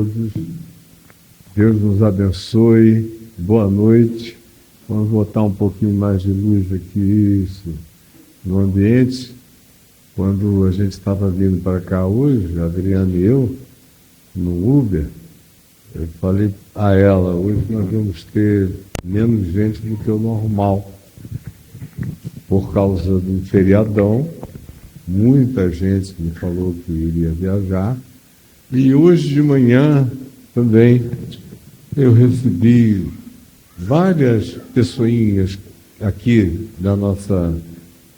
todos. Deus nos abençoe. Boa noite. Vamos botar um pouquinho mais de luz aqui, isso, no ambiente. Quando a gente estava vindo para cá hoje, a Adriana e eu, no Uber, eu falei a ela, hoje nós vamos ter menos gente do que o normal, por causa do feriadão. Muita gente me falou que iria viajar. E hoje de manhã também eu recebi várias pessoinhas aqui da nossa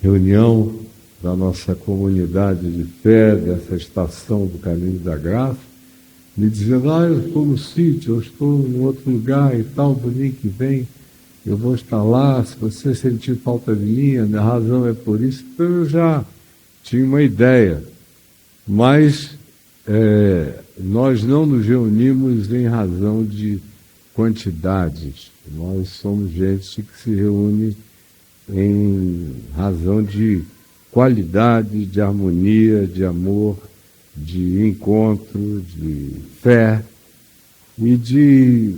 reunião, da nossa comunidade de fé, dessa estação do Caminho da Graça, me dizendo, eu estou no sítio, eu estou em outro lugar e tal, domingo que vem eu vou estar lá, se você sentir falta de mim, a minha razão é por isso. Então eu já tinha uma ideia, mas nós não nos reunimos em razão de quantidades, nós somos gente que se reúne em razão de qualidade, de harmonia, de amor, de encontro, de fé e de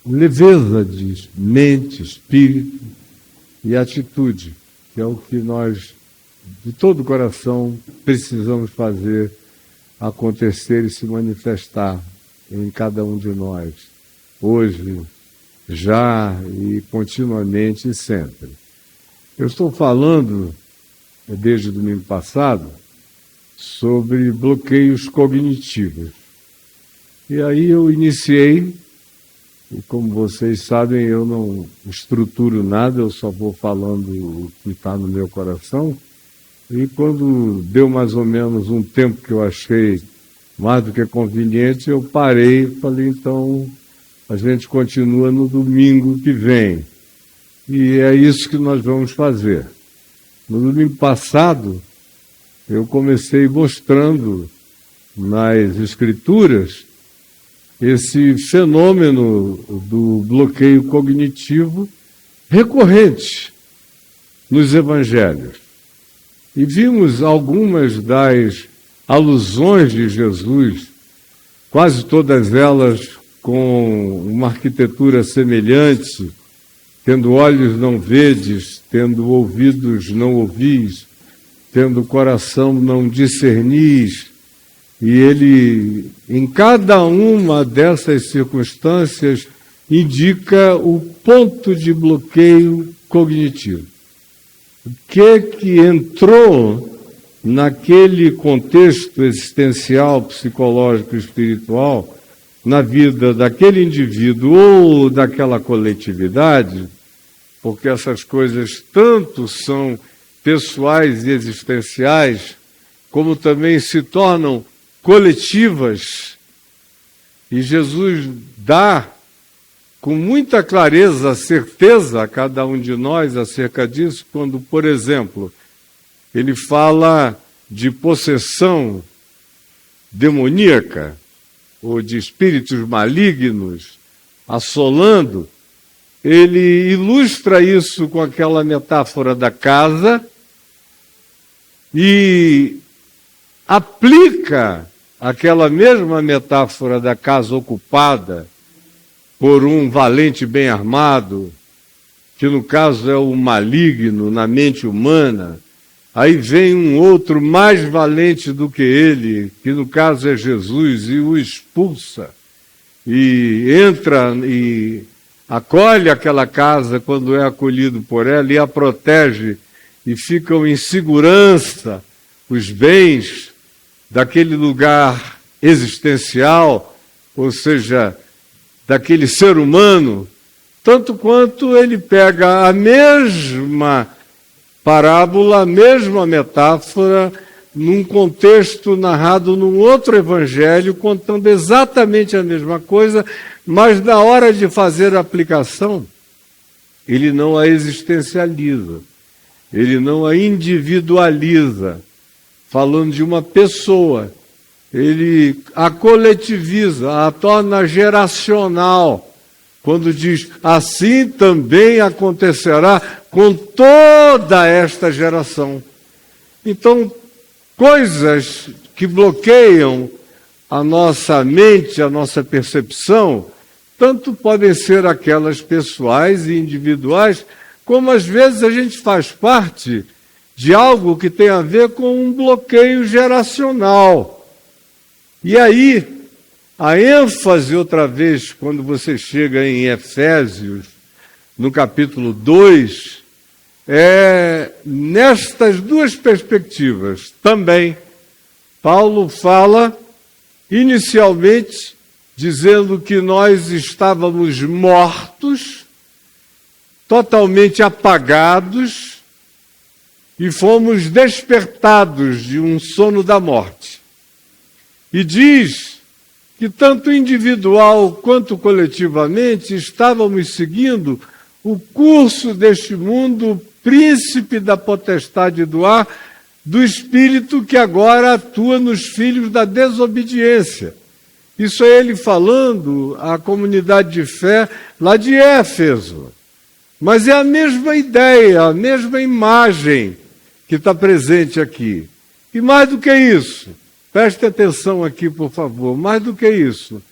leveza de mente, espírito e atitude, que é o que nós, de todo o coração, precisamos fazer acontecer e se manifestar em cada um de nós, hoje, já e continuamente e sempre. Eu estou falando, desde o domingo passado, sobre bloqueios cognitivos. E aí eu iniciei, e como vocês sabem, eu não estruturo nada, eu só vou falando o que está no meu coração. E quando deu mais ou menos um tempo que eu achei mais do que conveniente, eu parei e falei, então, a gente continua no domingo que vem. E é isso que nós vamos fazer. No domingo passado, eu comecei mostrando nas Escrituras esse fenômeno do bloqueio cognitivo recorrente nos Evangelhos. E vimos algumas das alusões de Jesus, quase todas elas com uma arquitetura semelhante, tendo olhos não vedes, tendo ouvidos não ouvis, tendo coração não discernis. E ele, em cada uma dessas circunstâncias, indica o ponto de bloqueio cognitivo. O que entrou naquele contexto existencial, psicológico e espiritual, na vida daquele indivíduo ou daquela coletividade, porque essas coisas tanto são pessoais e existenciais, como também se tornam coletivas, e Jesus dá com muita clareza a certeza a cada um de nós acerca disso, quando, por exemplo, ele fala de possessão demoníaca, ou de espíritos malignos assolando. Ele ilustra isso com aquela metáfora da casa e aplica aquela mesma metáfora da casa ocupada por um valente bem armado, que no caso é o maligno na mente humana. Aí vem um outro mais valente do que ele, que no caso é Jesus, e o expulsa, e entra e acolhe aquela casa quando é acolhido por ela, e a protege, e ficam em segurança os bens daquele lugar existencial, ou seja, daquele ser humano, tanto quanto ele pega a mesma parábola, a mesma metáfora, num contexto narrado num outro evangelho, contando exatamente a mesma coisa, mas na hora de fazer a aplicação, ele não a existencializa, ele não a individualiza, falando de uma pessoa, ele a coletiviza, a torna geracional, quando diz, assim também acontecerá com toda esta geração. Então, coisas que bloqueiam a nossa mente, a nossa percepção, tanto podem ser aquelas pessoais e individuais, como às vezes a gente faz parte de algo que tem a ver com um bloqueio geracional. E aí, a ênfase outra vez, quando você chega em Efésios, no capítulo 2, é nestas duas perspectivas também. Paulo fala, inicialmente, dizendo que nós estávamos mortos, totalmente apagados, e fomos despertados de um sono da morte. E diz que tanto individual quanto coletivamente estávamos seguindo o curso deste mundo, príncipe da potestade do ar, do Espírito que agora atua nos filhos da desobediência. Isso é ele falando à comunidade de fé lá de Éfeso. Mas é a mesma ideia, a mesma imagem que está presente aqui. E mais do que isso, preste atenção aqui, por favor, mais do que isso,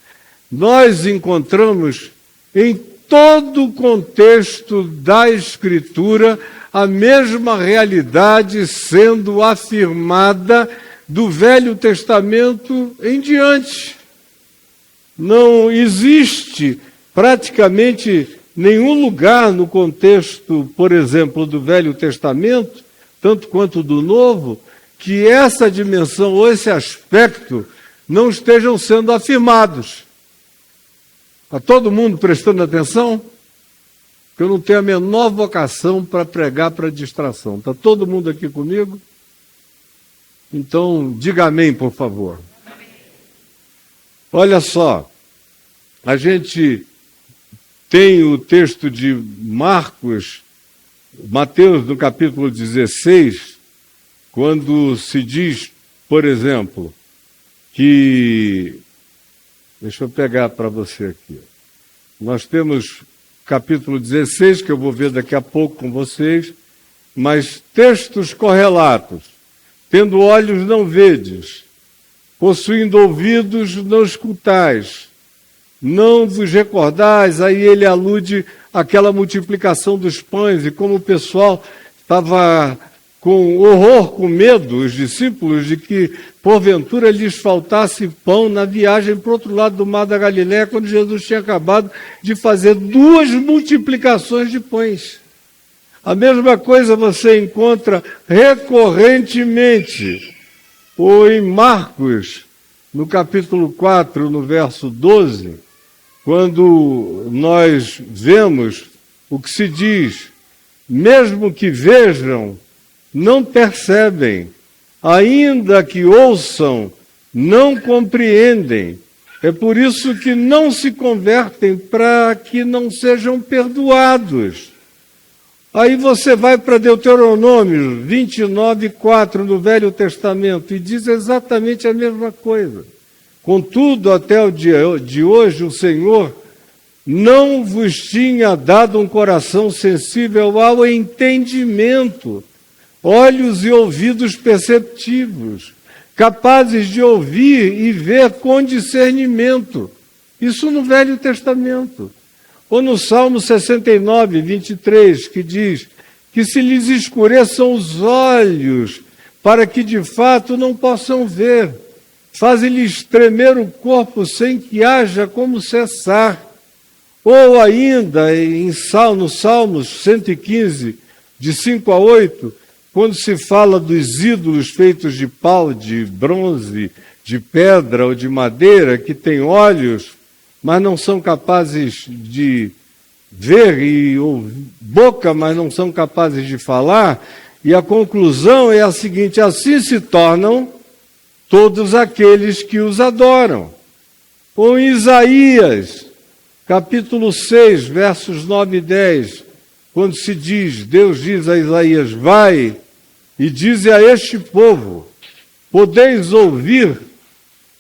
nós encontramos em todo o contexto da Escritura a mesma realidade sendo afirmada do Velho Testamento em diante. Não existe praticamente nenhum lugar no contexto, por exemplo, do Velho Testamento, tanto quanto do Novo, que essa dimensão ou esse aspecto não estejam sendo afirmados. Está todo mundo prestando atenção? Porque eu não tenho a menor vocação para pregar para distração. Está todo mundo aqui comigo? Então, diga amém, por favor. Olha só, a gente tem o texto de Mateus, no capítulo 16, quando se diz, por exemplo, que... Deixa eu pegar para você aqui. Nós temos capítulo 16, que eu vou ver daqui a pouco com vocês, mas textos correlatos. Tendo olhos, não vedes. Possuindo ouvidos, não escutais. Não vos recordais, aí ele alude àquela multiplicação dos pães, e como o pessoal estava com horror, com medo, os discípulos, de que porventura lhes faltasse pão na viagem para o outro lado do mar da Galiléia, quando Jesus tinha acabado de fazer 2 multiplicações de pães. A mesma coisa você encontra recorrentemente, ou em Marcos, no capítulo 4, no verso 12, quando nós vemos o que se diz, mesmo que vejam, não percebem, ainda que ouçam, não compreendem. É por isso que não se convertem, para que não sejam perdoados. Aí você vai para Deuteronômio 29:4 no Velho Testamento e diz exatamente a mesma coisa. Contudo, até o dia de hoje, o Senhor não vos tinha dado um coração sensível ao entendimento, olhos e ouvidos perceptivos, capazes de ouvir e ver com discernimento. Isso no Velho Testamento. Ou no Salmo 69, 23, que diz que se lhes escureçam os olhos, para que de fato não possam ver, fazem-lhes tremer o corpo sem que haja como cessar. Ou ainda, no Salmos 115, de 5 a 8, quando se fala dos ídolos feitos de pau, de bronze, de pedra ou de madeira, que têm olhos, mas não são capazes de ver, e boca, mas não são capazes de falar, e a conclusão é a seguinte: assim se tornam todos aqueles que os adoram. Ou em Isaías, capítulo 6, versos 9 e 10, quando se diz, Deus diz a Isaías, vai e dize a este povo, podeis ouvir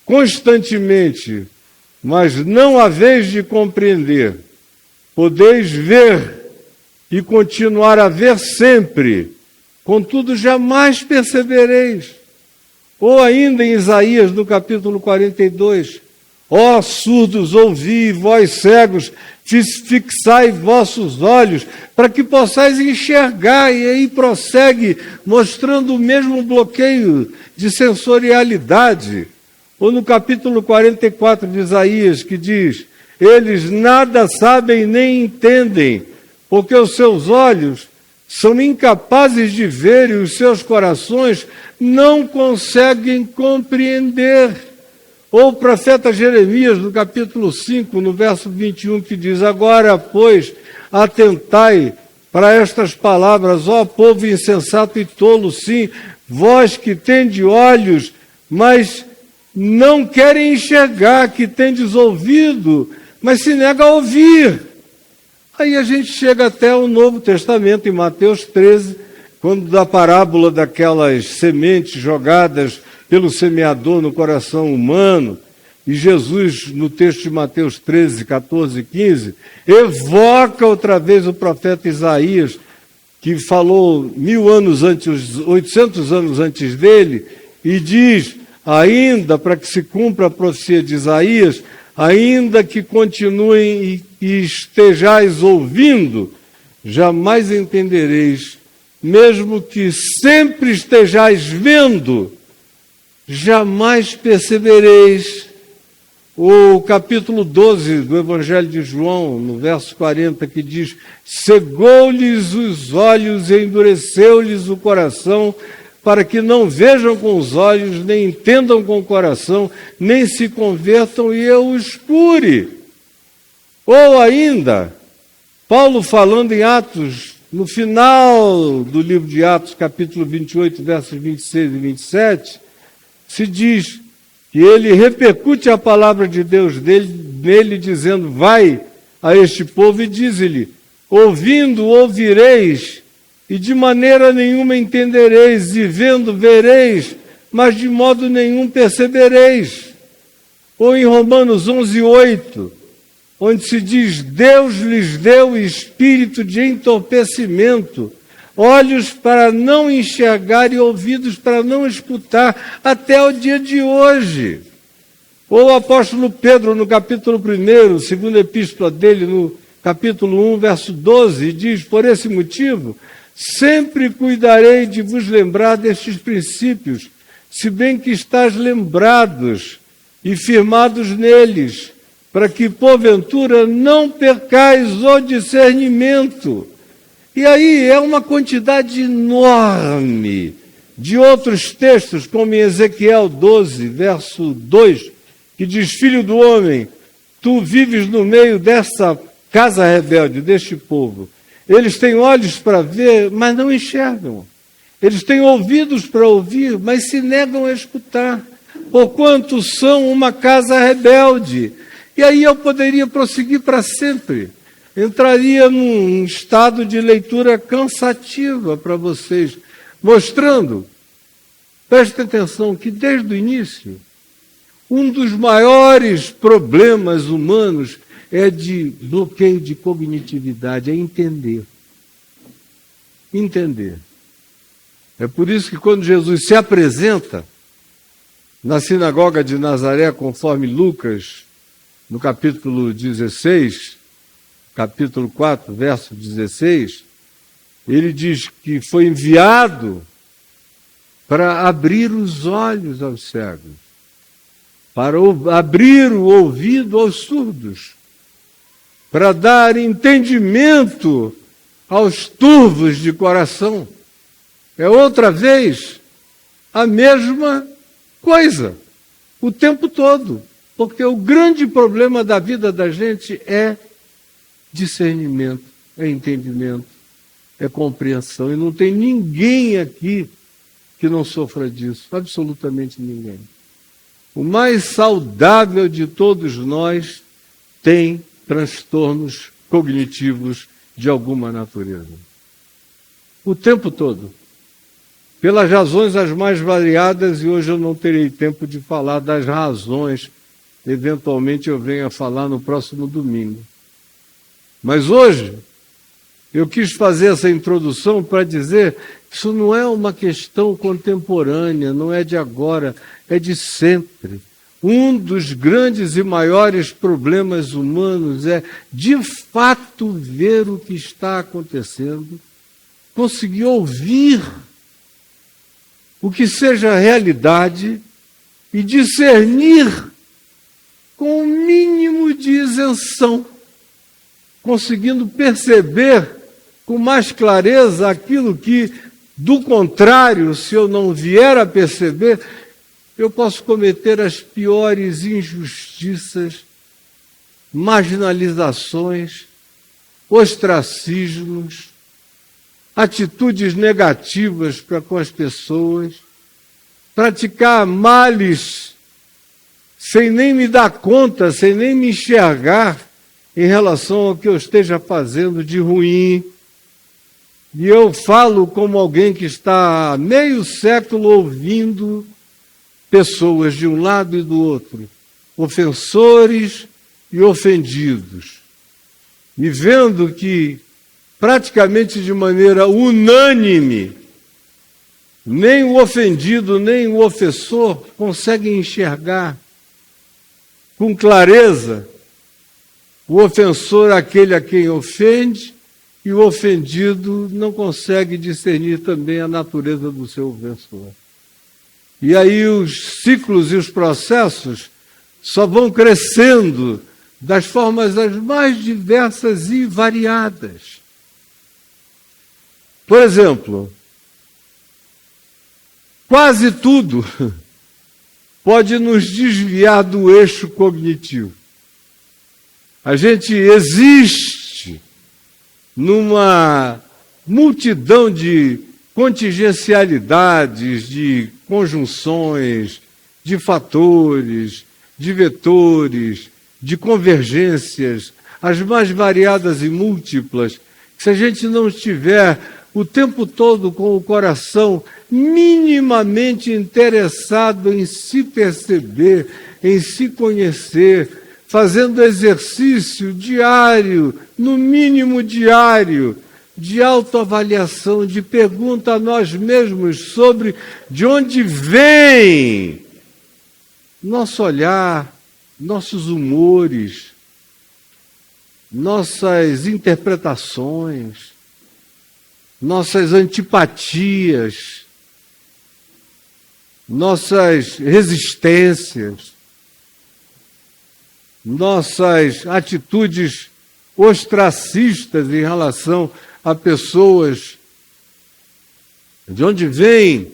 constantemente, mas não haveis de compreender, podeis ver e continuar a ver sempre, contudo jamais percebereis. Ou ainda em Isaías, no capítulo 42, ó surdos, ouvi, vós cegos, fixai vossos olhos, para que possais enxergar. E aí prossegue, mostrando o mesmo bloqueio de sensorialidade. Ou no capítulo 44 de Isaías, que diz, eles nada sabem nem entendem, porque os seus olhos são incapazes de ver e os seus corações não conseguem compreender. Ou o profeta Jeremias, no capítulo 5, no verso 21, que diz, agora, pois, atentai para estas palavras, ó povo insensato e tolo, sim, vós que tendes olhos, mas não querem enxergar, que tendes ouvido, mas se nega a ouvir. Aí a gente chega até o Novo Testamento, em Mateus 13, quando da parábola daquelas sementes jogadas pelo semeador no coração humano, e Jesus, no texto de Mateus 13, 14 e 15, evoca outra vez o profeta Isaías, que falou 800 anos antes dele, e diz, ainda para que se cumpra a profecia de Isaías, ainda que continuem e estejais ouvindo, jamais entendereis, mesmo que sempre estejais vendo, jamais percebereis. O capítulo 12 do Evangelho de João, no verso 40, que diz, cegou-lhes os olhos e endureceu-lhes o coração, para que não vejam com os olhos, nem entendam com o coração, nem se convertam e eu os cure. Ou ainda, Paulo falando em Atos, no final do livro de Atos, capítulo 28, versos 26 e 27, se diz que ele repercute a palavra de Deus nele, dizendo, vai a este povo e diz-lhe, ouvindo, ouvireis, e de maneira nenhuma entendereis, e vendo, vereis, mas de modo nenhum percebereis. Ou em Romanos 11, 8, onde se diz, Deus lhes deu espírito de entorpecimento, olhos para não enxergar e ouvidos para não escutar, até o dia de hoje. Ou o apóstolo Pedro, no capítulo 1, segunda epístola dele, no capítulo 1, verso 12, diz, por esse motivo, sempre cuidarei de vos lembrar destes princípios, se bem que estáis lembrados e firmados neles, para que, porventura, não percais o discernimento. E aí é uma quantidade enorme de outros textos, como em Ezequiel 12, verso 2, que diz, filho do homem, tu vives no meio dessa casa rebelde, deste povo. Eles têm olhos para ver, mas não enxergam. Eles têm ouvidos para ouvir, mas se negam a escutar, porquanto são uma casa rebelde. E aí eu poderia prosseguir para sempre. Entraria num estado de leitura cansativa para vocês, mostrando, prestem atenção, que desde o início, um dos maiores problemas humanos é de bloqueio de cognitividade, é entender. Entender. É por isso que quando Jesus se apresenta na sinagoga de Nazaré, conforme Lucas, no capítulo 16, capítulo 4, verso 16, ele diz que foi enviado para abrir os olhos aos cegos, para abrir o ouvido aos surdos, para dar entendimento aos turvos de coração. É outra vez a mesma coisa, o tempo todo, porque o grande problema da vida da gente é discernimento, é entendimento, é compreensão. E não tem ninguém aqui que não sofra disso, absolutamente ninguém. O mais saudável de todos nós tem transtornos cognitivos de alguma natureza. O tempo todo. Pelas razões as mais variadas, e hoje eu não terei tempo de falar das razões, eventualmente eu venho a falar no próximo domingo. Mas hoje, Eu quis fazer essa introdução para dizer que isso não é uma questão contemporânea, não é de agora, é de sempre. Um dos grandes e maiores problemas humanos é, de fato, ver o que está acontecendo, conseguir ouvir o que seja realidade e discernir com o mínimo de isenção, conseguindo perceber com mais clareza aquilo que, do contrário, se eu não vier a perceber, eu posso cometer as piores injustiças, marginalizações, ostracismos, atitudes negativas para com as pessoas, praticar males sem nem me dar conta, sem nem me enxergar em relação ao que eu esteja fazendo de ruim. E eu falo como alguém que está há meio século ouvindo pessoas de um lado e do outro, ofensores e ofendidos, e vendo que, praticamente de maneira unânime, nem o ofendido, nem o ofensor conseguem enxergar com clareza o ofensor, aquele a quem ofende, e o ofendido não consegue discernir também a natureza do seu ofensor. E aí os ciclos e os processos só vão crescendo das formas as mais diversas e variadas. Por exemplo, quase tudo pode nos desviar do eixo cognitivo. A gente existe numa multidão de contingencialidades, de conjunções, de fatores, de vetores, de convergências, as mais variadas e múltiplas. Se a gente não estiver o tempo todo com o coração minimamente interessado em se perceber, em se conhecer, fazendo exercício diário, no mínimo diário, de autoavaliação, de pergunta a nós mesmos sobre de onde vem nosso olhar, nossos humores, nossas interpretações, nossas antipatias, nossas resistências, nossas atitudes ostracistas em relação a pessoas. De onde vem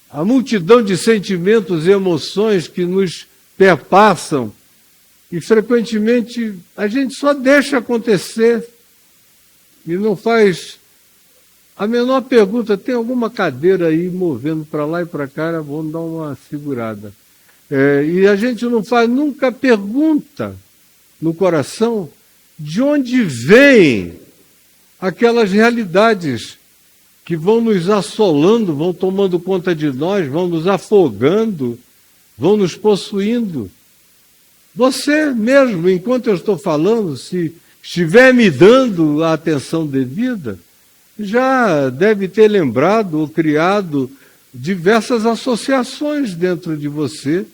a multidão de sentimentos e emoções que nos perpassam e frequentemente a gente só deixa acontecer e não faz a menor pergunta. Tem alguma cadeira aí movendo para lá e para cá? Vamos dar uma segurada. E a gente não faz nunca pergunta no coração de onde vêm aquelas realidades que vão nos assolando, vão tomando conta de nós, vão nos afogando, vão nos possuindo. Você mesmo, enquanto eu estou falando, se estiver me dando a atenção devida, já deve ter lembrado ou criado diversas associações dentro de você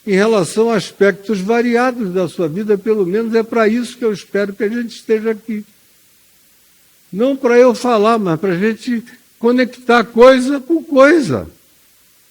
em relação a aspectos variados da sua vida. Pelo menos é para isso que eu espero que a gente esteja aqui. Não para eu falar, mas para a gente conectar coisa com coisa.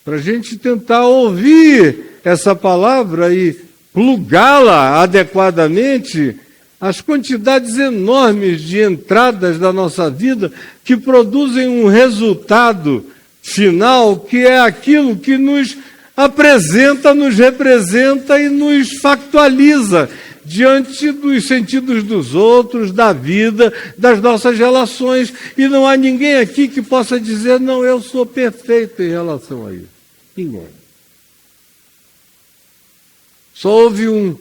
Para a gente tentar ouvir essa palavra e plugá-la adequadamente às quantidades enormes de entradas da nossa vida que produzem um resultado final que é aquilo que nos apresenta, nos representa e nos factualiza diante dos sentidos dos outros, da vida, das nossas relações. E não há ninguém aqui que possa dizer, não, eu sou perfeito em relação a isso. Ninguém. Só houve um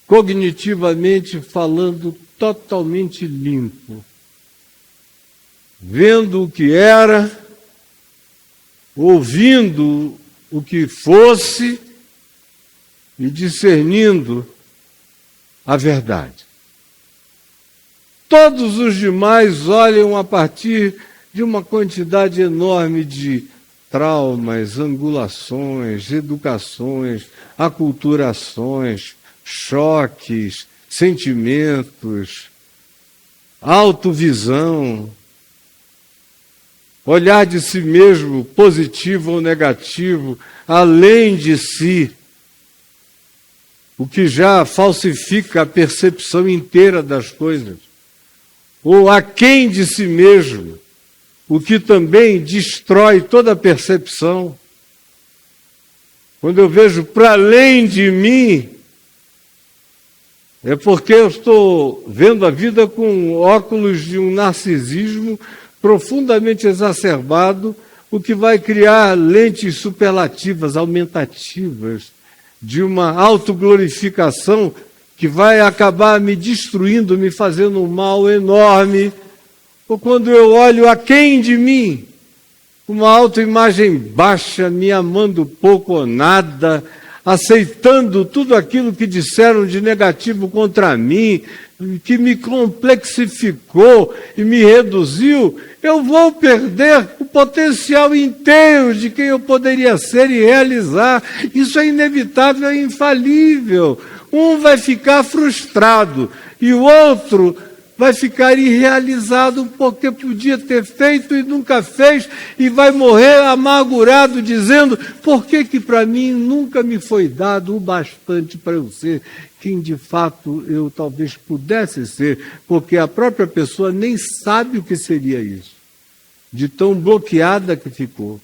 cognitivamente falando totalmente limpo, vendo o que era, ouvindo o que fosse e discernindo a verdade. Todos os demais olham a partir de uma quantidade enorme de traumas, angulações, educações, aculturações, choques, sentimentos, autovisão, olhar de si mesmo, positivo ou negativo, além de si, o que já falsifica a percepção inteira das coisas, ou aquém de si mesmo, o que também destrói toda a percepção. Quando eu vejo para além de mim, é porque eu estou vendo a vida com óculos de um narcisismo profundamente exacerbado, o que vai criar lentes superlativas, aumentativas, de uma autoglorificação que vai acabar me destruindo, me fazendo um mal enorme. Ou quando eu olho aquém de mim, uma autoimagem baixa, me amando pouco ou nada, aceitando tudo aquilo que disseram de negativo contra mim, que me complexificou e me reduziu, eu vou perder o potencial inteiro de quem eu poderia ser e realizar. Isso é inevitável, é infalível. Um vai ficar frustrado e o outro vai ficar irrealizado porque podia ter feito e nunca fez, e vai morrer amargurado dizendo: por que para mim nunca me foi dado o bastante para eu ser quem de fato eu talvez pudesse ser, porque a própria pessoa nem sabe o que seria isso, de tão bloqueada que ficou.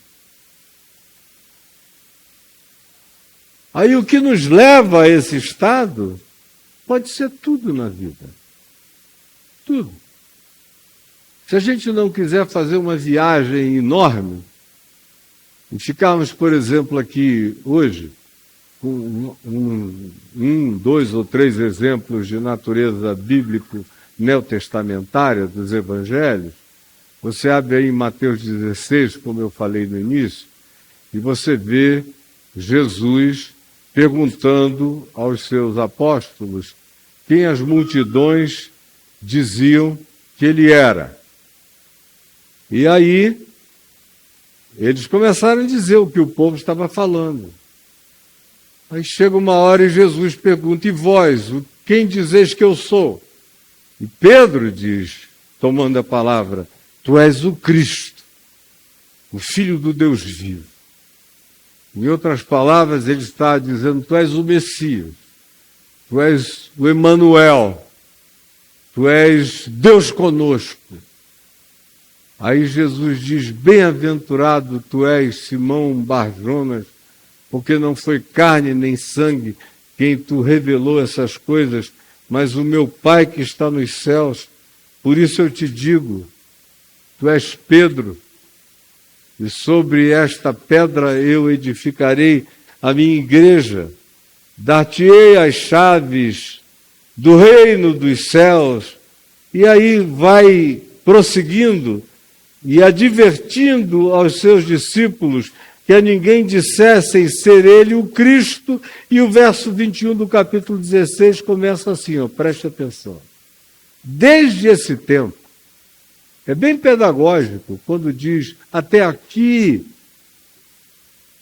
Aí o que nos leva a esse estado pode ser tudo na vida. Tudo. Se a gente não quiser fazer uma viagem enorme, e ficarmos, por exemplo, aqui hoje, com dois ou três exemplos de natureza bíblico neotestamentária dos evangelhos, você abre aí em Mateus 16, como eu falei no início, e você vê Jesus perguntando aos seus apóstolos quem as multidões diziam que ele era. E aí, eles começaram a dizer o que o povo estava falando. Aí chega uma hora e Jesus pergunta: e vós, quem dizeis que eu sou? E Pedro diz, tomando a palavra: tu és o Cristo, o Filho do Deus vivo. Em outras palavras, ele está dizendo: tu és o Messias, tu és o Emanuel, tu és Deus conosco. Aí Jesus diz: bem-aventurado tu és, Simão Bar-Jonas, porque não foi carne nem sangue quem tu revelou essas coisas, mas o meu Pai que está nos céus. Por isso eu te digo, tu és Pedro, e sobre esta pedra eu edificarei a minha igreja, dar-te-ei as chaves do reino dos céus. E aí vai prosseguindo e advertindo aos seus discípulos que a ninguém dissessem ser ele o Cristo. E o verso 21 do capítulo 16 começa assim, preste atenção. Desde esse tempo, é bem pedagógico quando diz: até aqui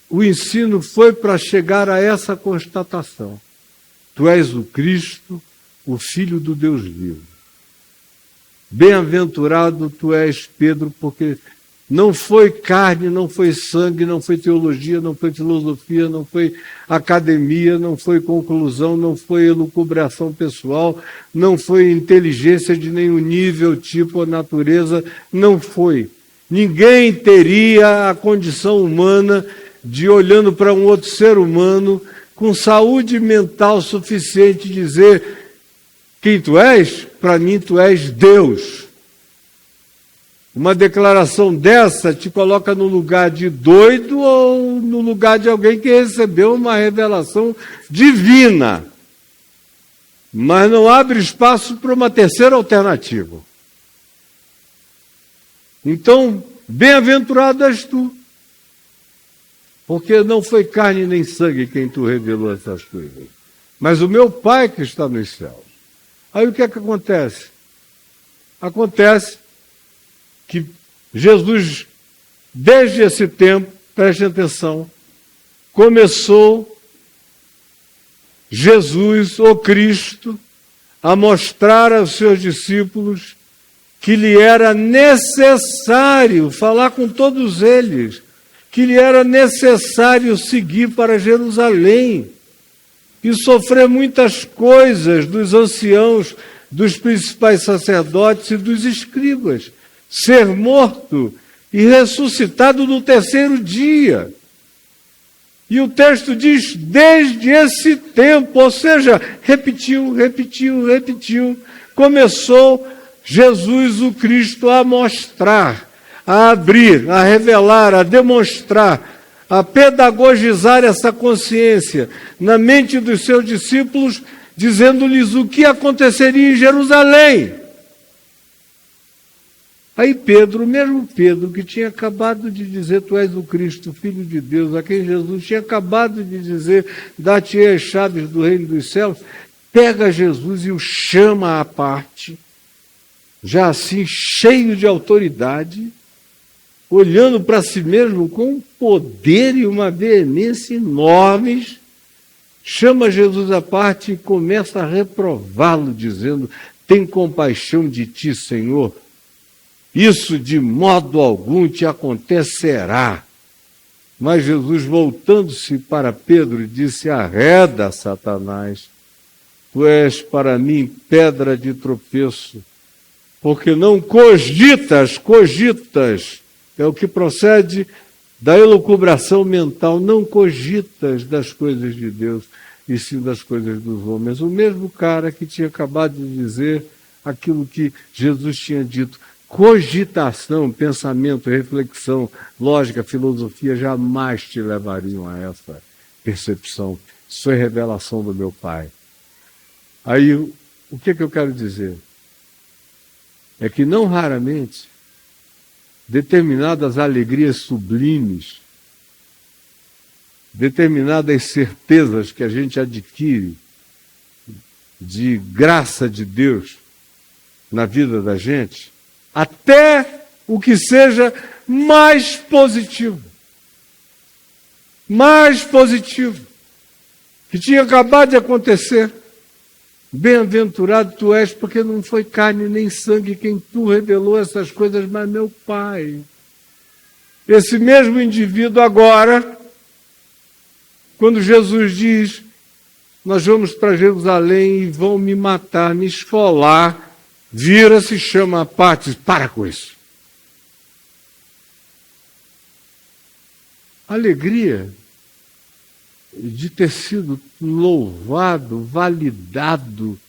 o ensino foi para chegar a essa constatação: tu és o Cristo, o Filho do Deus vivo. Bem-aventurado tu és, Pedro, porque não foi carne, não foi sangue, não foi teologia, não foi filosofia, não foi academia, não foi conclusão, não foi elucubração pessoal, não foi inteligência de nenhum nível, tipo ou natureza, não foi. Ninguém teria a condição humana de, olhando para um outro ser humano, com saúde mental suficiente, dizer: quem tu és? Para mim tu és Deus. Uma declaração dessa te coloca no lugar de doido ou no lugar de alguém que recebeu uma revelação divina. Mas não abre espaço para uma terceira alternativa. Então, bem-aventurado és tu, porque não foi carne nem sangue quem tu revelou essas coisas, mas o meu Pai que está nos céus. Aí o que é que acontece? Acontece que Jesus, desde esse tempo, preste atenção, começou Jesus, o Cristo, a mostrar aos seus discípulos que lhe era necessário falar com todos eles, que lhe era necessário seguir para Jerusalém e sofrer muitas coisas dos anciãos, dos principais sacerdotes e dos escribas, ser morto e ressuscitado no terceiro dia. E o texto diz, desde esse tempo, ou seja, repetiu, começou Jesus o Cristo a mostrar, a abrir, a revelar, a demonstrar, a pedagogizar essa consciência na mente dos seus discípulos, dizendo-lhes o que aconteceria em Jerusalém. Aí Pedro, o mesmo Pedro que tinha acabado de dizer, tu és o Cristo, Filho de Deus, a quem Jesus tinha acabado de dizer, dá-te as chaves do reino dos céus, pega Jesus e o chama à parte, já assim cheio de autoridade, olhando para si mesmo com um poder e uma veemência enormes, chama Jesus à parte e começa a reprová-lo, dizendo, tem compaixão de ti, Senhor, isso de modo algum te acontecerá. Mas Jesus, voltando-se para Pedro, disse, arreda, Satanás, tu és para mim pedra de tropeço, porque não cogitas, é o que procede da elucubração mental, não cogitas das coisas de Deus, e sim das coisas dos homens. O mesmo cara que tinha acabado de dizer aquilo que Jesus tinha dito, cogitação, pensamento, reflexão, lógica, filosofia jamais te levariam a essa percepção. Isso é revelação do meu Pai. Aí, o que eu quero dizer? É que não raramente determinadas alegrias sublimes, determinadas certezas que a gente adquire de graça de Deus na vida da gente, até o que seja mais positivo, que tinha acabado de acontecer. Bem-aventurado tu és, porque não foi carne nem sangue quem tu revelou essas coisas, mas meu Pai. Esse mesmo indivíduo agora, quando Jesus diz, nós vamos para Jerusalém e vão me matar, me esfolar, vira-se, chama a parte, diz, para com isso. Alegria de ter sido louvado, validado,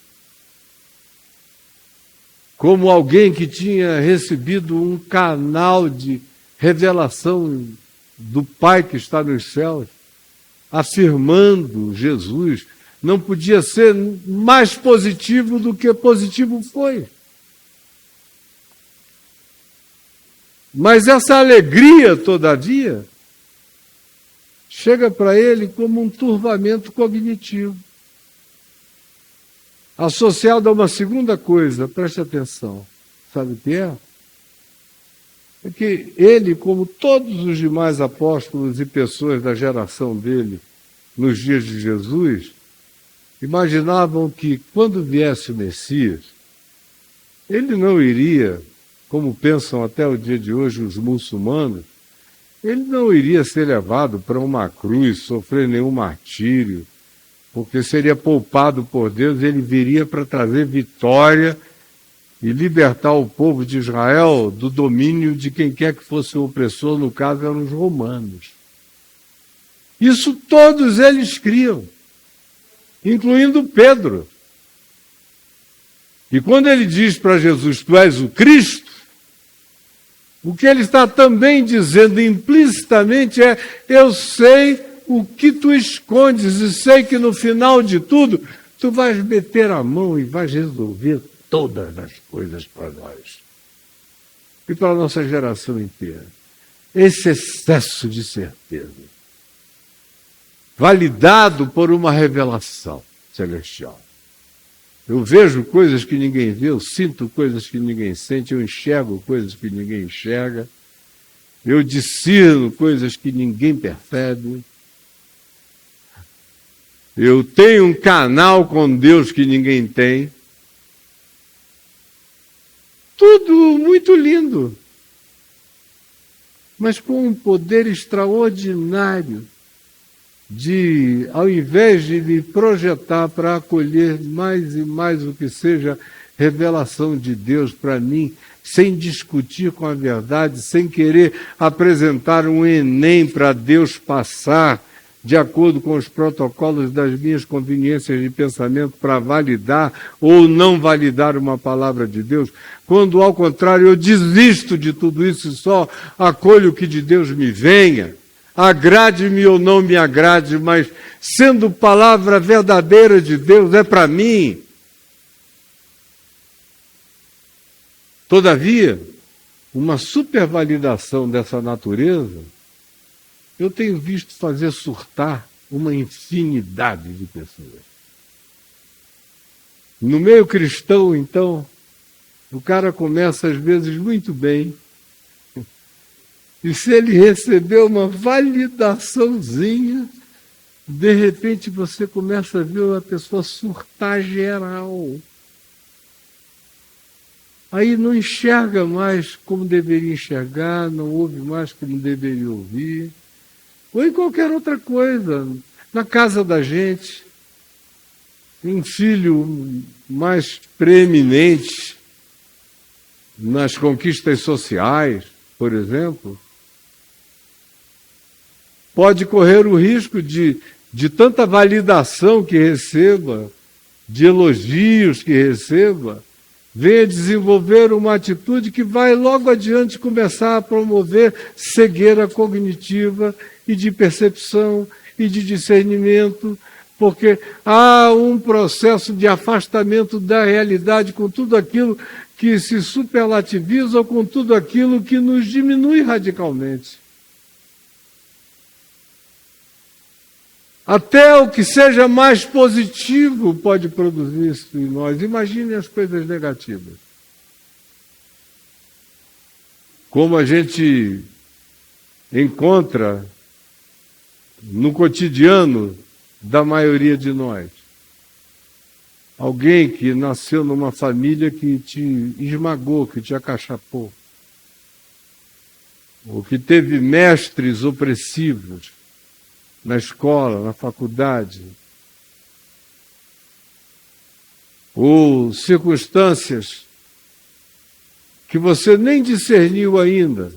como alguém que tinha recebido um canal de revelação do Pai que está nos céus, afirmando Jesus, não podia ser mais positivo do que positivo foi. Mas essa alegria, todavia, chega para ele como um turvamento cognitivo, associado a uma segunda coisa, preste atenção, sabe o que é? É que ele, como todos os demais apóstolos e pessoas da geração dele, nos dias de Jesus, imaginavam que quando viesse o Messias, ele não iria, como pensam até o dia de hoje os muçulmanos, ele não iria ser levado para uma cruz, sofrer nenhum martírio, porque seria poupado por Deus, ele viria para trazer vitória e libertar o povo de Israel do domínio de quem quer que fosse o opressor, no caso eram os romanos. Isso todos eles criam, incluindo Pedro. E quando ele diz para Jesus, tu és o Cristo, o que ele está também dizendo implicitamente é, eu sei o que tu escondes e sei que no final de tudo, tu vais meter a mão e vais resolver todas as coisas para nós. E para a nossa geração inteira. Esse excesso de certeza, validado por uma revelação celestial. Eu vejo coisas que ninguém vê, eu sinto coisas que ninguém sente, eu enxergo coisas que ninguém enxerga, eu discerno coisas que ninguém percebe. Eu tenho um canal com Deus que ninguém tem. Tudo muito lindo, mas com um poder extraordinário de, ao invés de me projetar para acolher mais e mais o que seja revelação de Deus para mim, sem discutir com a verdade, sem querer apresentar um Enem para Deus passar, de acordo com os protocolos das minhas conveniências de pensamento para validar ou não validar uma palavra de Deus, quando ao contrário eu desisto de tudo isso e só acolho o que de Deus me venha, agrade-me ou não me agrade, mas sendo palavra verdadeira de Deus é para mim. Todavia, uma supervalidação dessa natureza eu tenho visto fazer surtar uma infinidade de pessoas. No meio cristão, então, o cara começa às vezes muito bem, e se ele receber uma validaçãozinha, de repente você começa a ver a pessoa surtar geral. Aí não enxerga mais como deveria enxergar, não ouve mais como deveria ouvir, ou em qualquer outra coisa, na casa da gente, um filho mais preeminente nas conquistas sociais, por exemplo, pode correr o risco de tanta validação que receba, de elogios que receba, venha desenvolver uma atitude que vai logo adiante começar a promover cegueira cognitiva e de percepção e de discernimento, porque há um processo de afastamento da realidade com tudo aquilo que se superlativiza ou com tudo aquilo que nos diminui radicalmente. Até o que seja mais positivo pode produzir isso em nós. Imagine as coisas negativas. Como a gente encontra no cotidiano da maioria de nós. Alguém que nasceu numa família que te esmagou, que te acachapou. Ou que teve mestres opressivos na escola, na faculdade, ou circunstâncias que você nem discerniu ainda,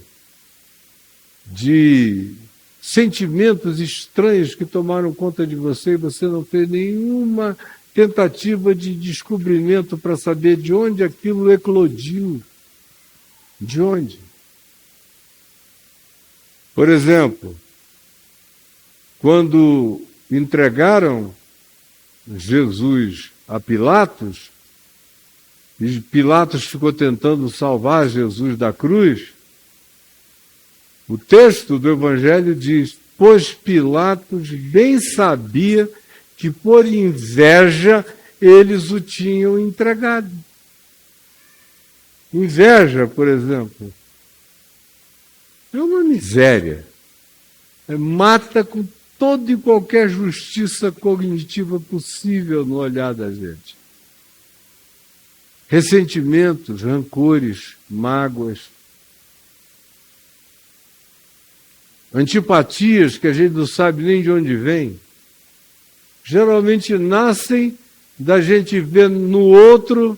de sentimentos estranhos que tomaram conta de você e você não fez nenhuma tentativa de descobrimento para saber de onde aquilo eclodiu. De onde? Por exemplo, quando entregaram Jesus a Pilatos, e Pilatos ficou tentando salvar Jesus da cruz, o texto do Evangelho diz: pois Pilatos bem sabia que por inveja eles o tinham entregado. Inveja, por exemplo, é uma miséria. Mata com toda e qualquer justiça cognitiva possível no olhar da gente. Ressentimentos, rancores, mágoas, antipatias que a gente não sabe nem de onde vem, geralmente nascem da gente ver no outro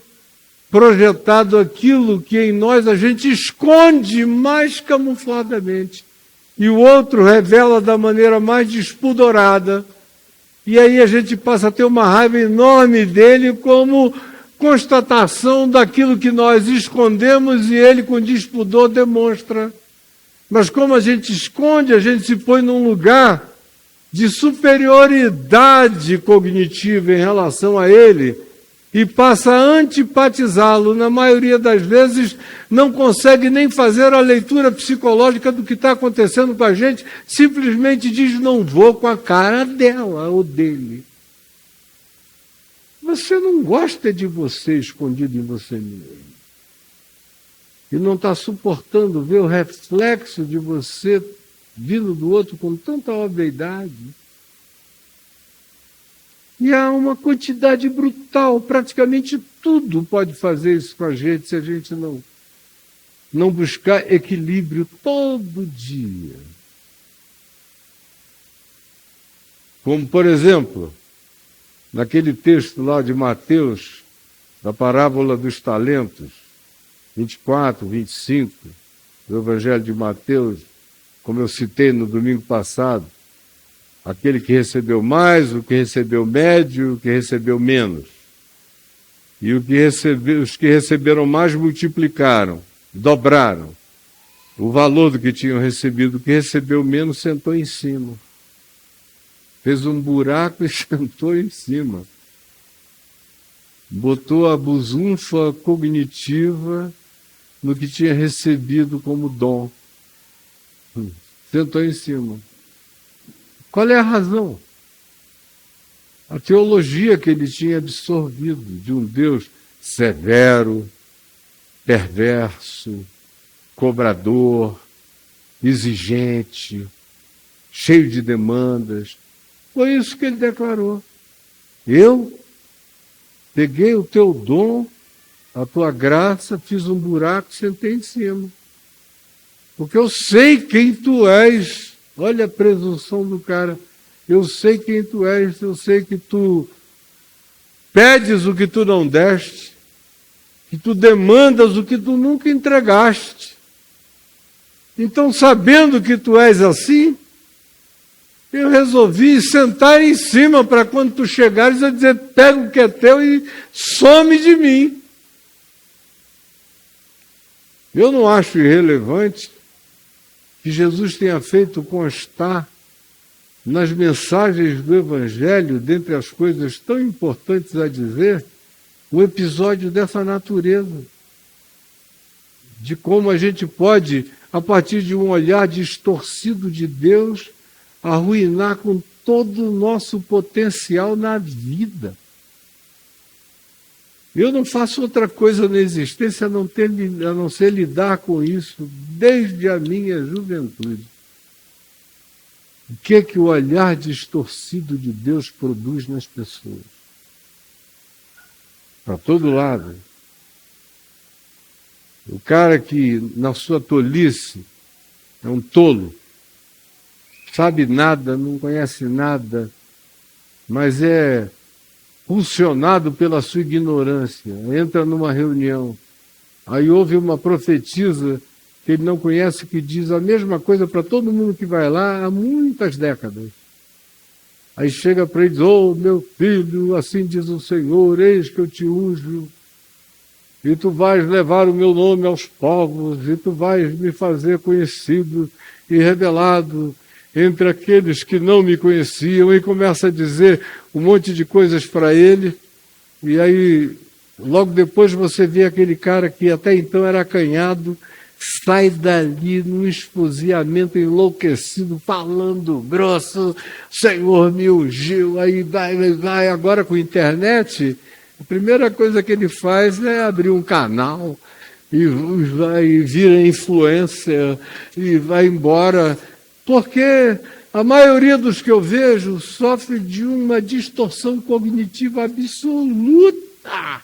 projetado aquilo que em nós a gente esconde mais camufladamente. E o outro revela da maneira mais despudorada. E aí a gente passa a ter uma raiva enorme dele como constatação daquilo que nós escondemos e ele com despudor demonstra. Mas como a gente esconde, a gente se põe num lugar de superioridade cognitiva em relação a ele e passa a antipatizá-lo. Na maioria das vezes não consegue nem fazer a leitura psicológica do que está acontecendo com a gente, simplesmente diz: não vou com a cara dela ou dele. Você não gosta de você escondido em você mesmo. E não está suportando ver o reflexo de você vindo do outro com tanta obviedade. E há uma quantidade brutal, praticamente tudo pode fazer isso com a gente se a gente não buscar equilíbrio todo dia. Como, por exemplo, naquele texto lá de Mateus, da parábola dos talentos, 24, 25, do Evangelho de Mateus, como eu citei no domingo passado, aquele que recebeu mais, o que recebeu médio, o que recebeu menos. E os que receberam mais multiplicaram, dobraram o valor do que tinham recebido. O que recebeu menos sentou em cima. Fez um buraco e sentou em cima. Botou a busunfa cognitiva no que tinha recebido como dom. Sentou em cima. Qual é a razão? A teologia que ele tinha absorvido de um Deus severo, perverso, cobrador, exigente, cheio de demandas. Foi isso que ele declarou. Eu peguei o teu dom, a tua graça, fiz um buraco e sentei em cima. Porque eu sei quem tu és. Olha a presunção do cara. Eu sei quem tu és, eu sei que tu pedes o que tu não deste, que tu demandas o que tu nunca entregaste. Então, sabendo que tu és assim, eu resolvi sentar em cima para quando tu chegares a dizer, pega o que é teu e some de mim. Eu não acho irrelevante que Jesus tenha feito constar nas mensagens do Evangelho, dentre as coisas tão importantes a dizer, um episódio dessa natureza. De como a gente pode, a partir de um olhar distorcido de Deus, arruinar com todo o nosso potencial na vida. Eu não faço outra coisa na existência a não ser lidar com isso desde a minha juventude. O que o olhar distorcido de Deus produz nas pessoas? Para todo lado. O cara que, na sua tolice, é um tolo, sabe nada, não conhece nada, mas é pulsionado pela sua ignorância, entra numa reunião, aí ouve uma profetisa que ele não conhece, que diz a mesma coisa para todo mundo que vai lá há muitas décadas. Aí chega para ele e diz, oh, meu filho, assim diz o Senhor, eis que eu te unjo, e tu vais levar o meu nome aos povos, e tu vais me fazer conhecido e revelado entre aqueles que não me conheciam, e começa a dizer um monte de coisas para ele, e aí logo depois você vê aquele cara que até então era acanhado, sai dali num esfuziamento enlouquecido, falando grosso, Senhor me ungiu, aí vai, agora com a internet, a primeira coisa que ele faz é abrir um canal, e vira influencer, e vai embora, porque a maioria dos que eu vejo sofre de uma distorção cognitiva absoluta.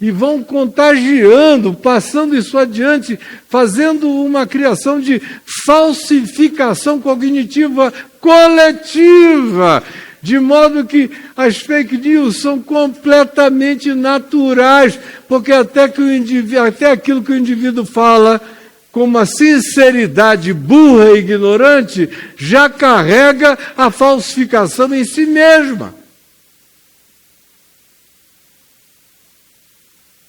E vão contagiando, passando isso adiante, fazendo uma criação de falsificação cognitiva coletiva, de modo que as fake news são completamente naturais, porque até aquilo que o indivíduo fala com uma sinceridade burra e ignorante, já carrega a falsificação em si mesma.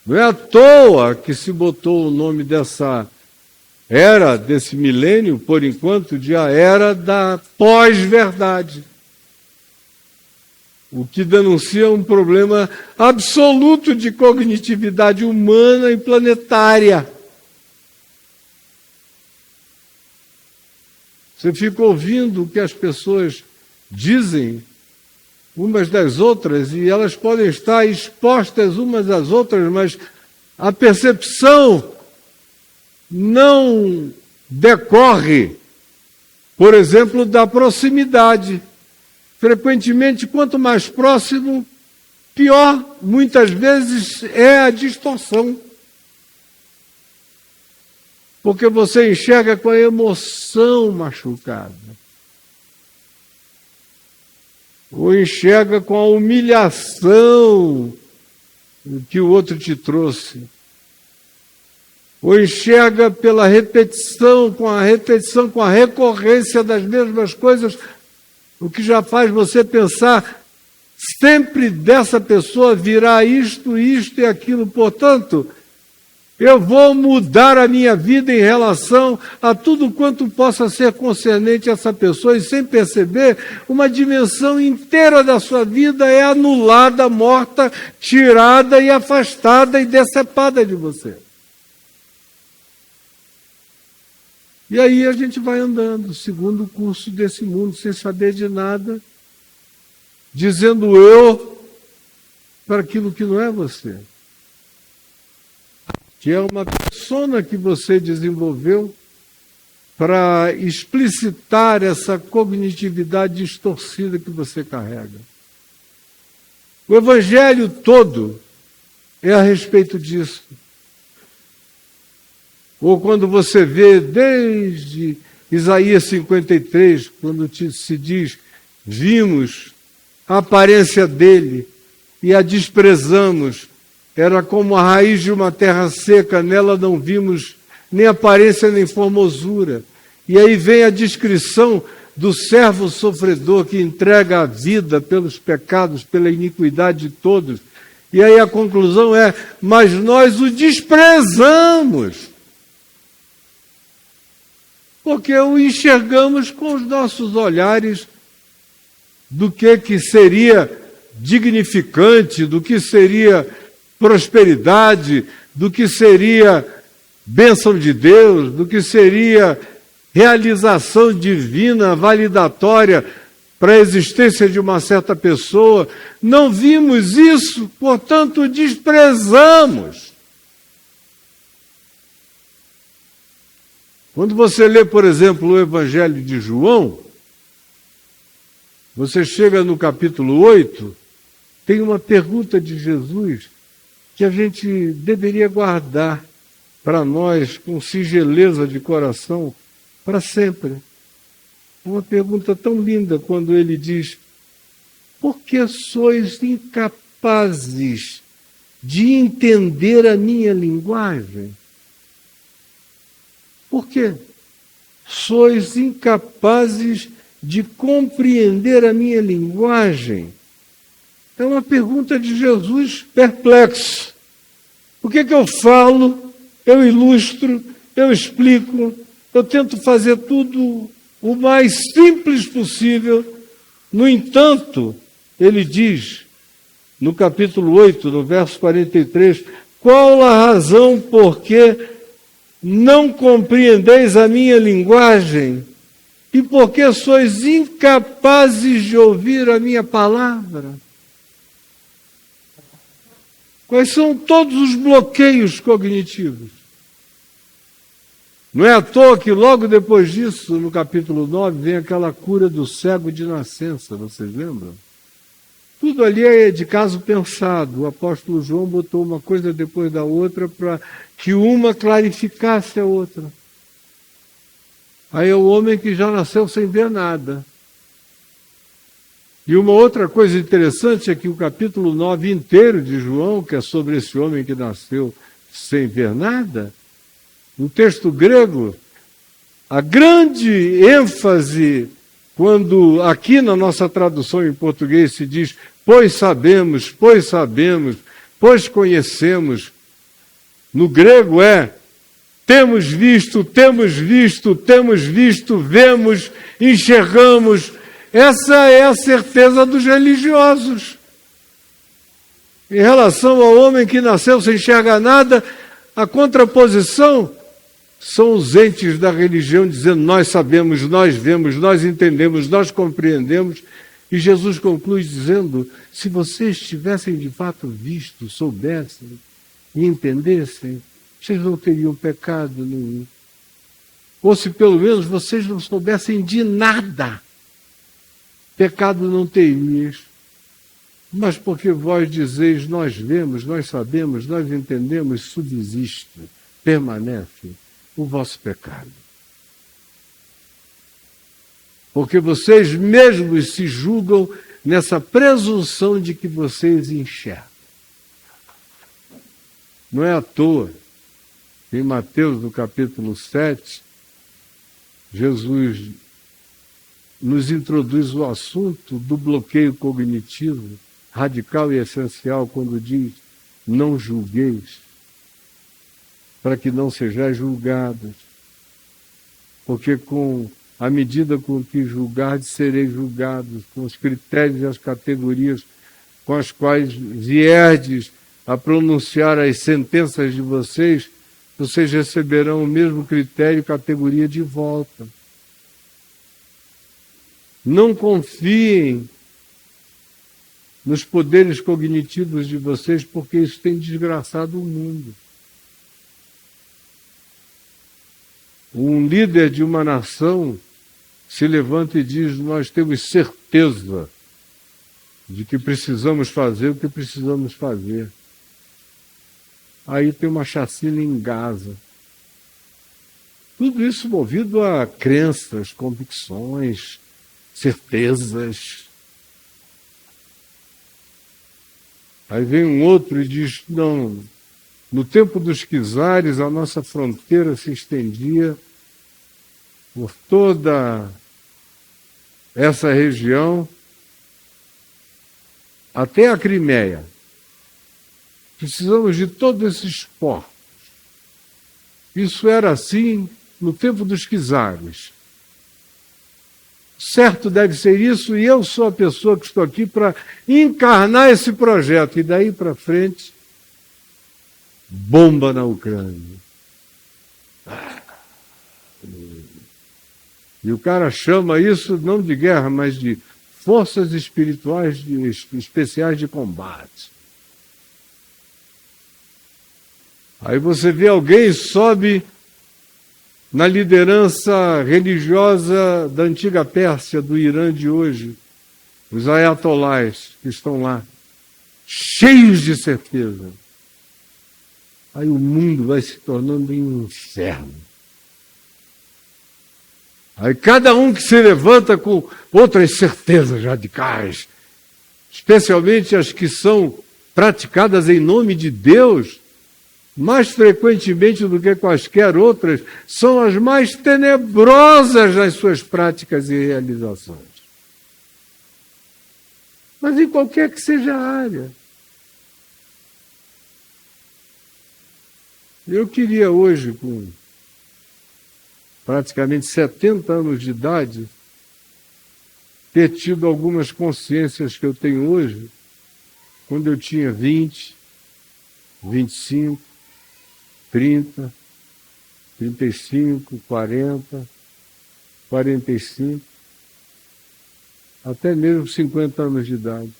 Não é à toa que se botou o nome dessa era, desse milênio, por enquanto, de a era da pós-verdade. O que denuncia um problema absoluto de cognitividade humana e planetária. Você fica ouvindo o que as pessoas dizem umas das outras, e elas podem estar expostas umas às outras, mas a percepção não decorre, por exemplo, da proximidade. Frequentemente, quanto mais próximo, pior, muitas vezes, é a distorção. Porque você enxerga com a emoção machucada. Ou enxerga com a humilhação que o outro te trouxe. Ou enxerga pela repetição, com a recorrência das mesmas coisas, o que já faz você pensar, sempre dessa pessoa virá isto e aquilo. Portanto, eu vou mudar a minha vida em relação a tudo quanto possa ser concernente a essa pessoa, e sem perceber, uma dimensão inteira da sua vida é anulada, morta, tirada e afastada e decepada de você. E aí a gente vai andando, segundo o curso desse mundo, sem saber de nada, dizendo eu para aquilo que não é você. Que é uma persona que você desenvolveu para explicitar essa cognitividade distorcida que você carrega. O Evangelho todo é a respeito disso. Ou quando você vê desde Isaías 53, quando se diz, vimos a aparência dele e a desprezamos, era como a raiz de uma terra seca, nela não vimos nem aparência nem formosura. E aí vem a descrição do servo sofredor que entrega a vida pelos pecados, pela iniquidade de todos. E aí a conclusão é, mas nós o desprezamos. Porque o enxergamos com os nossos olhares do que seria dignificante, do que seria prosperidade, do que seria bênção de Deus, do que seria realização divina, validatória para a existência de uma certa pessoa. Não vimos isso, portanto, desprezamos. Quando você lê, por exemplo, o Evangelho de João, você chega no capítulo 8, tem uma pergunta de Jesus que a gente deveria guardar para nós com singeleza de coração para sempre. Uma pergunta tão linda quando ele diz, por que sois incapazes de entender a minha linguagem? Por quê? Sois incapazes de compreender a minha linguagem? É uma pergunta de Jesus perplexo. O que eu falo, eu ilustro, eu explico, eu tento fazer tudo o mais simples possível. No entanto, ele diz, no capítulo 8, no verso 43, qual a razão por que não compreendeis a minha linguagem? E por que sois incapazes de ouvir a minha palavra? Quais são todos os bloqueios cognitivos? Não é à toa que logo depois disso, no capítulo 9, vem aquela cura do cego de nascença, vocês lembram? Tudo ali é de caso pensado. O apóstolo João botou uma coisa depois da outra para que uma clarificasse a outra. Aí é o homem que já nasceu sem ver nada. E uma outra coisa interessante é que o capítulo 9 inteiro de João, que é sobre esse homem que nasceu sem ver nada, no texto grego, a grande ênfase, quando aqui na nossa tradução em português se diz, pois sabemos, pois conhecemos, no grego é, temos visto, vemos, enxergamos. Essa é a certeza dos religiosos. Em relação ao homem que nasceu sem enxergar nada, a contraposição são os entes da religião dizendo nós sabemos, nós vemos, nós entendemos, nós compreendemos. E Jesus conclui dizendo, se vocês tivessem de fato visto, soubessem e entendessem, vocês não teriam pecado nenhum. Ou se pelo menos vocês não soubessem de nada, pecado não terias. Mas porque vós dizeis, nós vemos, nós sabemos, nós entendemos, subsiste, permanece o vosso pecado. Porque vocês mesmos se julgam nessa presunção de que vocês enxergam. Não é à toa, em Mateus, no capítulo 7, Jesus nos introduz o assunto do bloqueio cognitivo, radical e essencial, quando diz, não julgueis, para que não sejais julgados, porque com a medida com que julgardes, sereis julgados, com os critérios e as categorias com as quais vierdes a pronunciar as sentenças de vocês, vocês receberão o mesmo critério e categoria de volta. Não confiem nos poderes cognitivos de vocês, porque isso tem desgraçado o mundo. Um líder de uma nação se levanta e diz, nós temos certeza de que precisamos fazer o que precisamos fazer. Aí tem uma chacina em Gaza. Tudo isso movido a crenças, convicções, certezas. Aí vem um outro e diz, não, no tempo dos czares a nossa fronteira se estendia por toda essa região até a Crimeia. Precisamos de todos esses portos. Isso era assim no tempo dos czares. Certo deve ser isso, e eu sou a pessoa que estou aqui para encarnar esse projeto. E daí para frente, bomba na Ucrânia. E o cara chama isso não de guerra, mas de forças espirituais especiais de combate. Aí você vê alguém sobe na liderança religiosa da antiga Pérsia, do Irã de hoje, os ayatolás que estão lá, cheios de certeza. Aí o mundo vai se tornando um inferno. Aí cada um que se levanta com outras certezas radicais, especialmente as que são praticadas em nome de Deus, mais frequentemente do que quaisquer outras, são as mais tenebrosas nas suas práticas e realizações. Mas em qualquer que seja a área. Eu queria hoje, com praticamente 70 anos de idade, ter tido algumas consciências que eu tenho hoje, quando eu tinha 20, 25, 30, 35, 40, 45, até mesmo 50 anos de idade.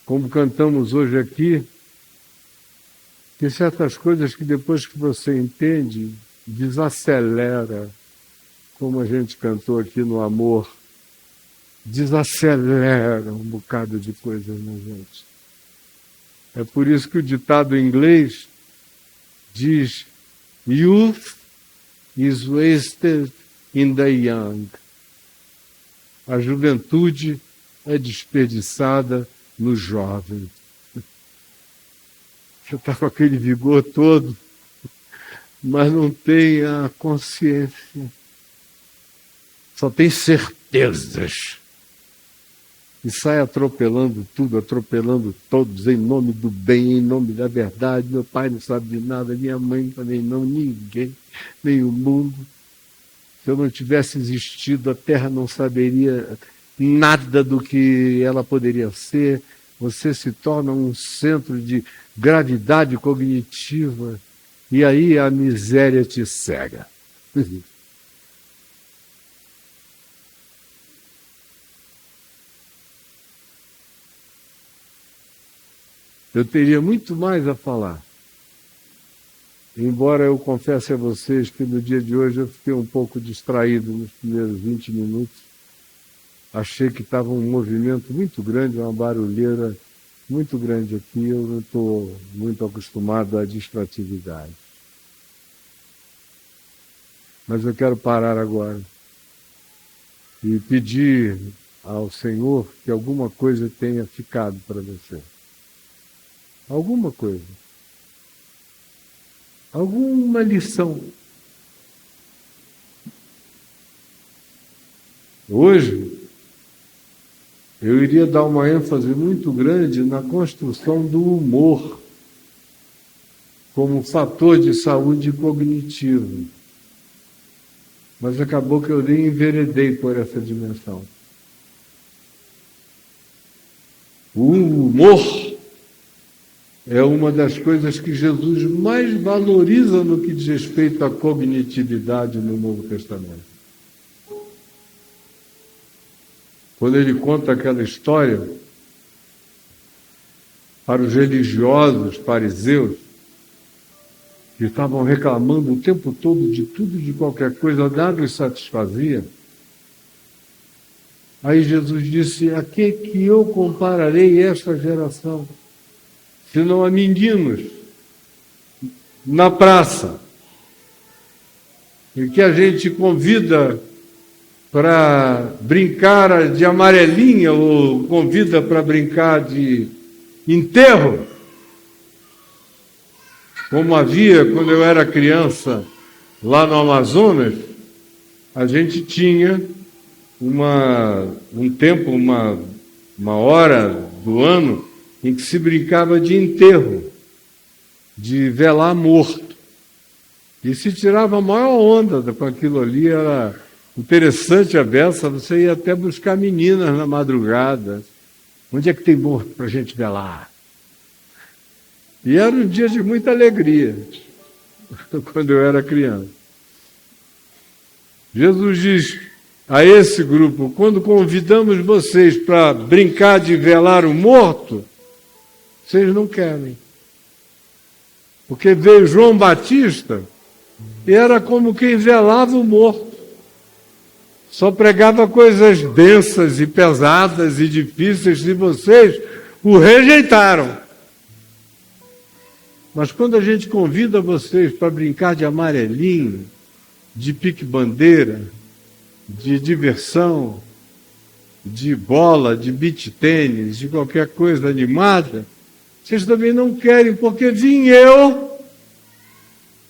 Como cantamos hoje aqui, tem certas coisas que depois que você entende, desacelera, como a gente cantou aqui no Amor, desacelera um bocado de coisas na gente. É por isso que o ditado em inglês diz, youth is wasted in the young. A juventude é desperdiçada no jovem. Você está com aquele vigor todo, mas não tem a consciência. Só tem certezas. E sai atropelando tudo, atropelando todos, em nome do bem, em nome da verdade. Meu pai não sabe de nada, minha mãe também não, ninguém, nem o mundo. Se eu não tivesse existido, a Terra não saberia nada do que ela poderia ser. Você se torna um centro de gravidade cognitiva e aí a miséria te cega. Eu teria muito mais a falar. Embora eu confesse a vocês que no dia de hoje eu fiquei um pouco distraído nos primeiros 20 minutos. Achei que estava um movimento muito grande, uma barulheira muito grande aqui. Eu não estou muito acostumado à distratividade. Mas eu quero parar agora e pedir ao Senhor que alguma coisa tenha ficado para você. Alguma coisa. Alguma lição. Hoje, eu iria dar uma ênfase muito grande na construção do humor como fator de saúde cognitiva. Mas acabou que eu nem enveredei por essa dimensão. O humor é uma das coisas que Jesus mais valoriza no que diz respeito à cognitividade no Novo Testamento. Quando ele conta aquela história para os religiosos fariseus, que estavam reclamando o tempo todo de tudo e de qualquer coisa, nada os satisfazia. Aí Jesus disse: a que eu compararei esta geração? Senão a meninos na praça, em que a gente convida para brincar de amarelinha ou convida para brincar de enterro, como havia quando eu era criança lá no Amazonas. A gente tinha um tempo, uma hora do ano em que se brincava de enterro, de velar morto. E se tirava a maior onda com aquilo ali, era interessante a beça, você ia até buscar meninas na madrugada. Onde é que tem morto para a gente velar? E era um dia de muita alegria, quando eu era criança. Jesus diz a esse grupo: quando convidamos vocês para brincar de velar o morto, vocês não querem. Porque veio João Batista e era como quem velava o morto. Só pregava coisas densas e pesadas e difíceis, e vocês o rejeitaram. Mas quando a gente convida vocês para brincar de amarelinho, de pique-bandeira, de diversão, de bola, de beach tênis, de qualquer coisa animada, vocês também não querem, porque vim eu,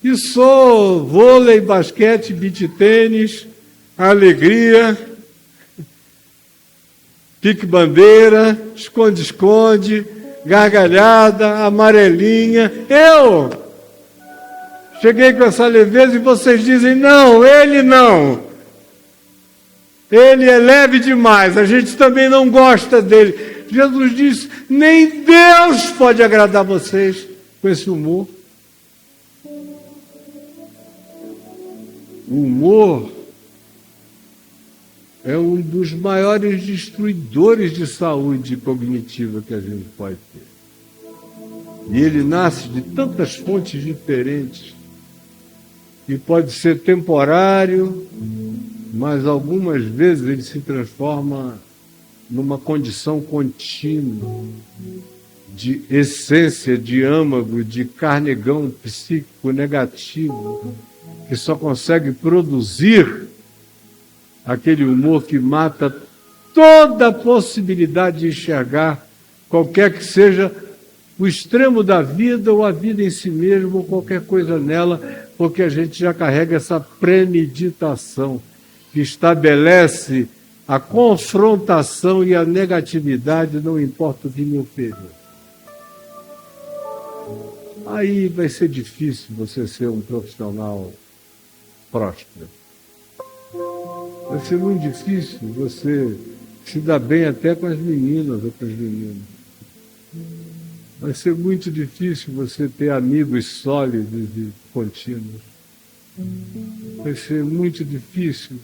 e sou vôlei, basquete, beach tênis, alegria, pique-bandeira, esconde-esconde, gargalhada, amarelinha. Eu cheguei com essa leveza e vocês dizem: não, ele não. Ele é leve demais, a gente também não gosta dele. Jesus disse: nem Deus pode agradar vocês com esse humor. O humor é um dos maiores destruidores de saúde cognitiva que a gente pode ter. E ele nasce de tantas fontes diferentes. E pode ser temporário, mas algumas vezes ele se transforma numa condição contínua de essência, de âmago, de carnegão psíquico negativo, que só consegue produzir aquele humor que mata toda a possibilidade de enxergar qualquer que seja o extremo da vida ou a vida em si mesmo ou qualquer coisa nela, porque a gente já carrega essa premeditação que estabelece a confrontação e a negatividade, não importa o que me ofereça. Aí vai ser difícil você ser um profissional próspero. Vai ser muito difícil você se dar bem até com as meninas ou com os meninos. Vai ser muito difícil você ter amigos sólidos e contínuos. Vai ser muito difícil.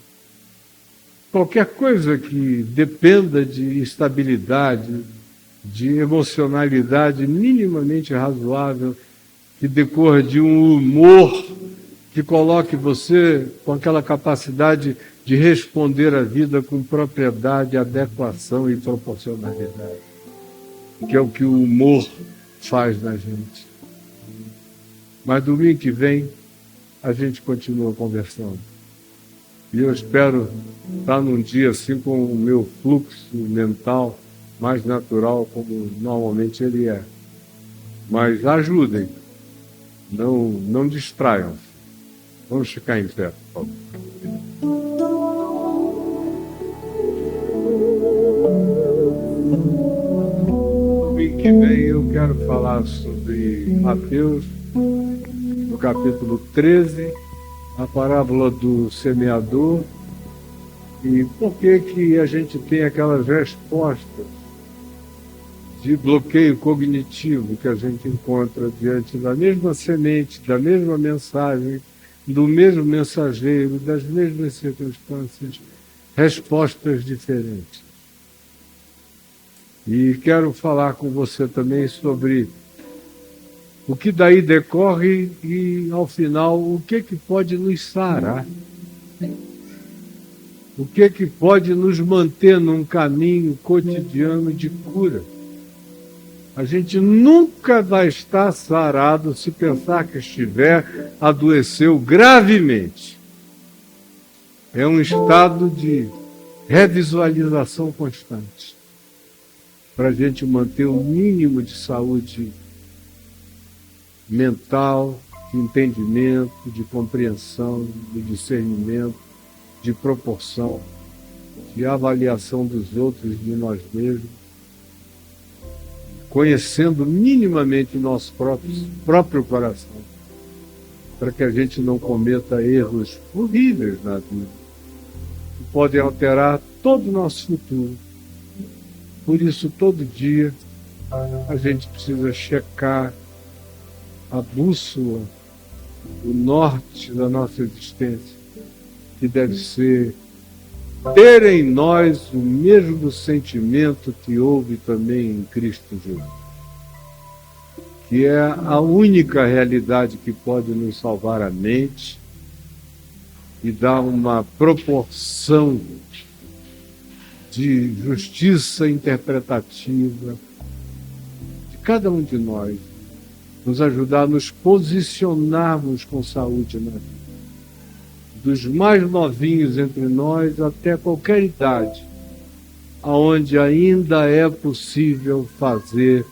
Qualquer coisa que dependa de estabilidade de emocionalidade minimamente razoável, que decorra de um humor que coloque você com aquela capacidade de responder à vida com propriedade, adequação e proporcionalidade, que é o que o humor faz na gente. Mas domingo que vem a gente continua conversando. E eu espero estar num dia assim com o meu fluxo mental mais natural, como normalmente ele é. Mas ajudem, não distraiam. Vamos ficar em pé, por favor. Domingo que vem eu quero falar sobre Mateus, no capítulo 13, a parábola do semeador, e por que a gente tem aquelas respostas de bloqueio cognitivo que a gente encontra diante da mesma semente, da mesma mensagem, do mesmo mensageiro, das mesmas circunstâncias, respostas diferentes. E quero falar com você também sobre o que daí decorre e, ao final, o que pode nos sarar. O que pode nos manter num caminho cotidiano de cura. A gente nunca vai estar sarado se pensar que estiver, adoeceu gravemente. É um estado de revisualização constante, para a gente manter o mínimo de saúde mental, de entendimento, de compreensão, de discernimento, de proporção, de avaliação dos outros e de nós mesmos, conhecendo minimamente o nosso próprio coração, para que a gente não cometa erros horríveis na vida, que podem alterar todo o nosso futuro. Por isso, todo dia, a gente precisa checar a bússola, o norte da nossa existência, que deve ser ter em nós o mesmo sentimento que houve também em Cristo Jesus, que é a única realidade que pode nos salvar a mente e dar uma proporção de justiça interpretativa de cada um de nós, nos ajudar a nos posicionarmos com saúde na vida. Dos mais novinhos entre nós até qualquer idade, aonde ainda é possível fazer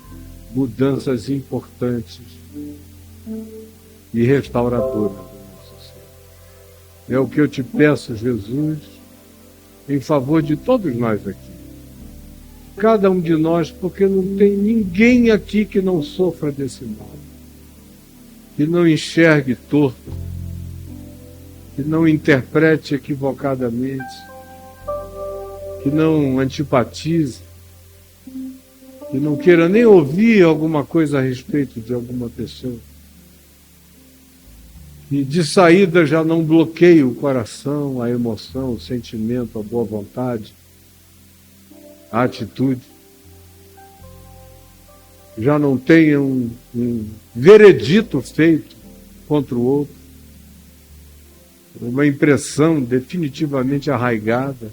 mudanças importantes e restauradoras. É o que eu te peço, Jesus, em favor de todos nós aqui. Cada um de nós, porque não tem ninguém aqui que não sofra desse mal, que não enxergue torto, que não interprete equivocadamente, que não antipatize, que não queira nem ouvir alguma coisa a respeito de alguma pessoa, e de saída já não bloqueie o coração, a emoção, o sentimento, a boa vontade, a atitude, já não tenha um veredito feito contra o outro, uma impressão definitivamente arraigada,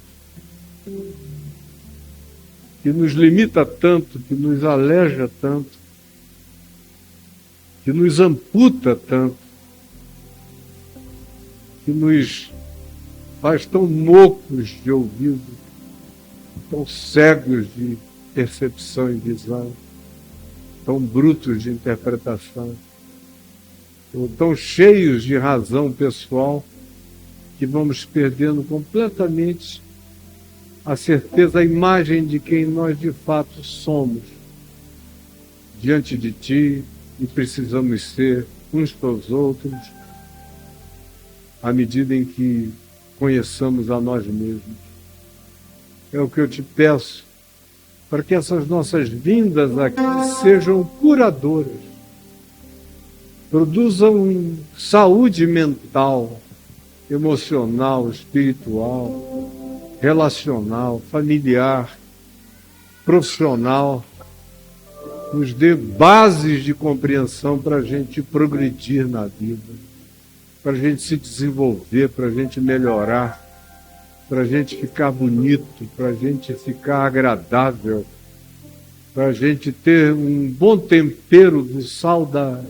que nos limita tanto, que nos aleja tanto, que nos amputa tanto, que nos faz tão mocos de ouvido, tão cegos de percepção e visão, tão brutos de interpretação, ou tão cheios de razão pessoal, que vamos perdendo completamente a certeza, a imagem de quem nós de fato somos diante de Ti, e precisamos ser uns para os outros, à medida em que conheçamos a nós mesmos. É o que eu te peço, para que essas nossas vindas aqui sejam curadoras, produzam saúde mental, emocional, espiritual, relacional, familiar, profissional, nos dê bases de compreensão para a gente progredir na vida, para a gente se desenvolver, para a gente melhorar, para a gente ficar bonito, para a gente ficar agradável, para a gente ter um bom tempero do sal da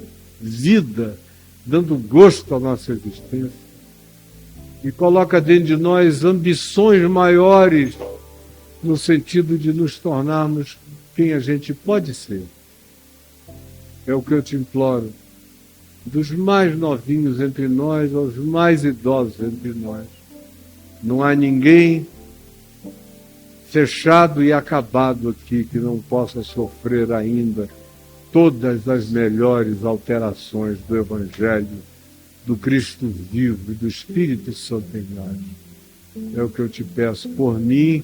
vida, dando gosto à nossa existência. E coloca dentro de nós ambições maiores, no sentido de nos tornarmos quem a gente pode ser. É o que eu te imploro, dos mais novinhos entre nós aos mais idosos entre nós. Não há ninguém fechado e acabado aqui que não possa sofrer ainda todas as melhores alterações do Evangelho, do Cristo vivo e do Espírito Santo em nós. É o que eu te peço por mim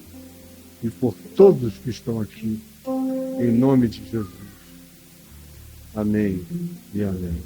e por todos que estão aqui, em nome de Jesus. Amém e amém.